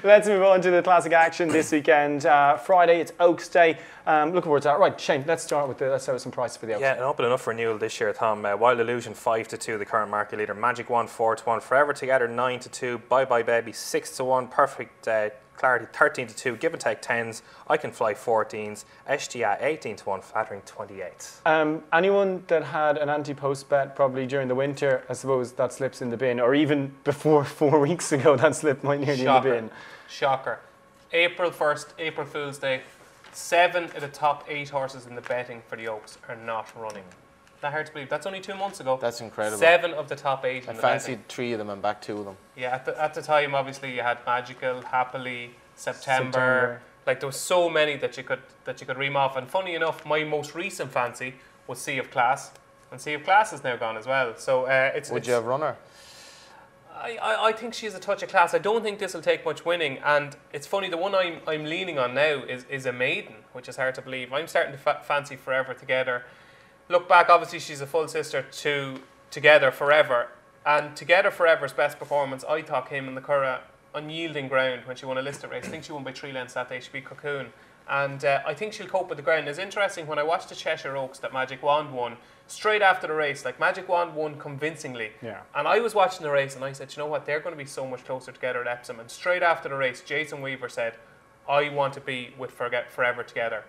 Let's move on to the classic action this weekend. Friday, it's Oaks Day. Looking forward to that. Right, Shane, let's start with some prices for the Oaks. Yeah, an open enough renewal this year, Tom. Wild Illusion 5-2, the current market leader. Magic Wand 4-1. Forever Together 9-2. Bye Bye Baby 6-1. Perfect Clarity 13-2. Give and Take 10s. I Can Fly 14s. SGA 18-1. Flattering 28. Anyone that had an anti-post bet probably during the winter, I suppose that slips in the bin, or even before 4 weeks ago, that slipped might nearly in the bin. Shocker. April 1st, April Fool's Day, 7 of the top 8 horses in the betting for the Oaks are not running. That hard to believe. That's only 2 months ago. That's incredible. 7 of the top 8 in the betting. I fancied 3 of them and back 2 of them. Yeah, at the time, obviously, you had Magical, Happily, September. Like, there was so many that you could ream off. And funny enough, my most recent fancy was Sea of Class. And Sea of Class is now gone as well. So Would you have run her? I think she's a touch of class. I don't think this will take much winning, and it's funny, the one I'm leaning on now is a maiden, which is hard to believe. I'm starting to fancy Forever Together. Look back, obviously she's a full sister to Together Forever, and Together Forever's best performance I thought came in the Curragh unyielding ground when she won a listed race. I think she won by 3 lengths that day. She beat Cocoon. And I think she'll cope with the ground. It's interesting, when I watched the Cheshire Oaks that Magic Wand won, straight after the race, like Magic Wand won convincingly. Yeah. And I was watching the race and I said, you know what, they're going to be so much closer together at Epsom. And straight after the race, Jason Weaver said, I want to be with Forever Together.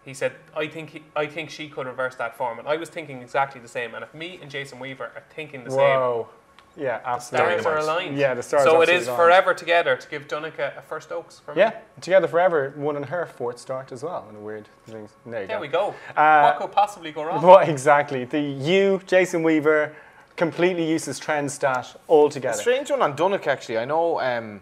He said, I think she could reverse that form. And I was thinking exactly the same. And if me and Jason Weaver are thinking the same, yeah, absolutely. the stars are aligned. Yeah, the stars. So it is aligned. Forever Together to give Donica a first Oaks for me. Yeah, Together Forever won in her 4th start as well. In a weird thing. There we go. What could possibly go wrong? What exactly? Jason Weaver, completely useless trend stat altogether. A strange one on Donica, actually. I know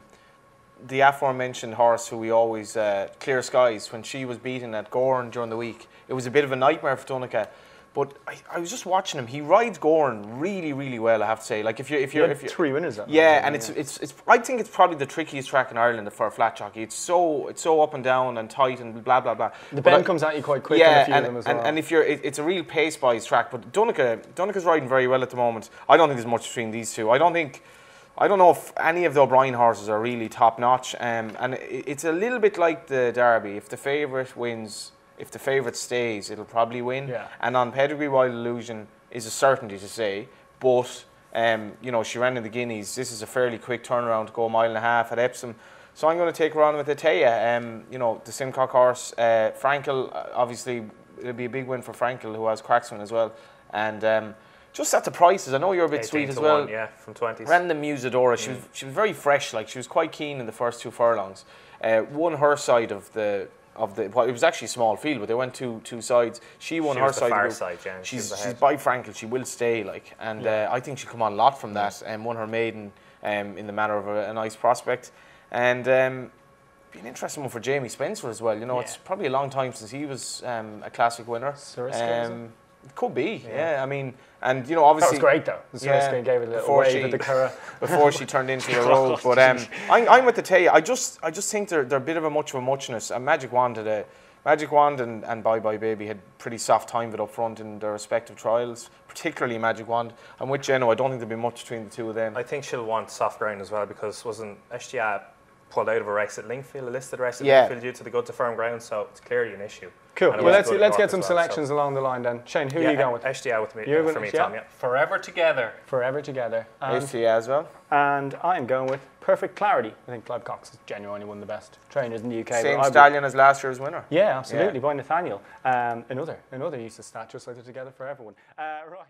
the aforementioned horse who we always Clear Skies, when she was beaten at Gorn during the week, it was a bit of a nightmare for Donica. But I was just watching him. He rides Gorn really, really well, I have to say. Like if you're 3 winners. Yeah, and it's I think it's probably the trickiest track in Ireland for a flat jockey. It's so up and down and tight and blah blah blah. The bend comes at you quite quick. Yeah, in a few of them as well. and if it's a real pace by his track. But Donica's riding very well at the moment. I don't think there's much between these two. I don't know if any of the O'Brien horses are really top notch. And it's a little bit like the Derby. If the favourite wins, if the favourite stays, it'll probably win. Yeah. And on Pedigree, Wild Illusion is a certainty to say. But, you know, she ran in the Guineas. This is a fairly quick turnaround to go 1.5 miles at Epsom. So I'm going to take her on with Atea. You know, the Simcock horse. Frankel, obviously, it'll be a big win for Frankel, who has Cracksman as well. And just at the prices, I know you're a bit sweet as well. Yeah, from 20s. Ran the Musadora. She was very fresh. Like, she was quite keen in the first 2 furlongs. Won her side of the well, it was actually a small field, but they went two sides. She won her side. Far side, yeah. She's by Frankel. She will stay, like, and I think she'll come on a lot from that. And won her maiden in the manner of a nice prospect, and be an interesting one for Jamie Spencer as well. You know, it's probably a long time since he was a classic winner. It could be, yeah. I mean, and you know, obviously that was great though. The Suriska gave it a little wave at the Curragh before she turned into a road. But I'm with the Tay. I just think they're a bit of a much of a muchness. And Magic Wand and Bye Bye Baby had pretty soft time of it up front in their respective trials, particularly Magic Wand. And with Geno, I don't think there'll be much between the two of them. I think she'll want soft ground as well, because wasn't SGA pulled out of a race at Linkfield, a listed race at Linkfield due to the good to firm ground, so it's clearly an issue. Cool. Well, let's get some selections along the line then. Shane, who are you going with? SGA with me, for me, Tom, Forever Together. Forever Together. SGA as well. And I'm going with Perfect Clarity. I think Clive Cox is genuinely one of the best trainers in the UK. Same stallion as last year's winner. Yeah, absolutely, by Nathaniel. Another useless stat, just like the Together Forever one. Right.